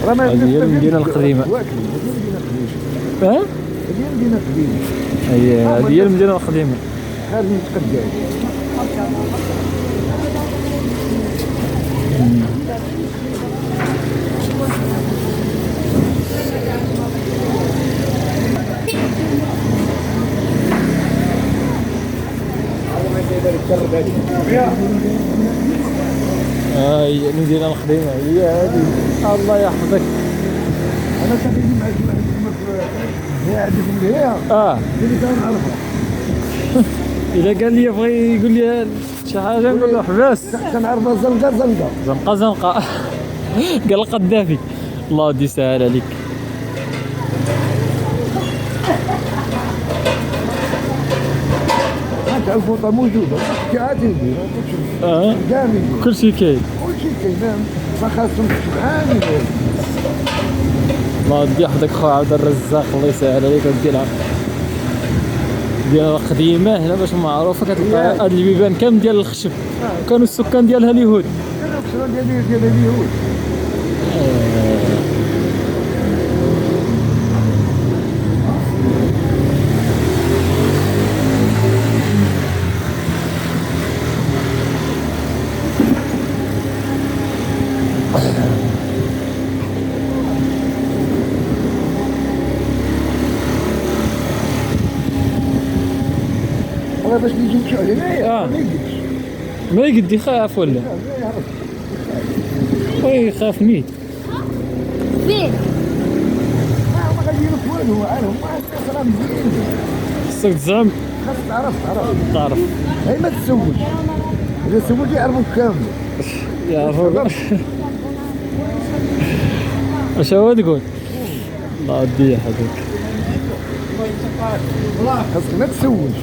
هذه هي المدينة القديمة. ها؟ هذه المدينة القديمة. هذه هي المدينة القديمة. هذه متقدمة. هي المدينة القديمة هي هذه. الله يحفظك. أنا كنجي مع هي عندكم هي اللي كنعرفها. إذا قال لي بغى يقول لي شي حاجة نقول له حباس. كنعرفها زنقة. زنقة قال القذافي. الله ودي يسهل عليك. حتى الفوطة موجودة كعادي. كامل. كل شيء كاين. ما خاصهم شبعان. الله ودي يحفظك خويا عبد الرزاق، الله يسهل عليك ودي العافية. ديال القديمة هنا باش معروفة كتلقى هاد البيبان كامل ديال الخشب. كانوا السكان ديالها اليهود. كانوا السكان ديال اليهود. باش نجي نمشيو هنايا ما يقد يخاف ولا يخاف مين فين ما غادي يرف والو عارف ما عندك مزيان خصك تزعم خاصك تعرف هاي ما تسولش اذا سولت يعرفوك كامل يعرفوك اش هو تقول الله ودي يحفظك خاصك ما تسولش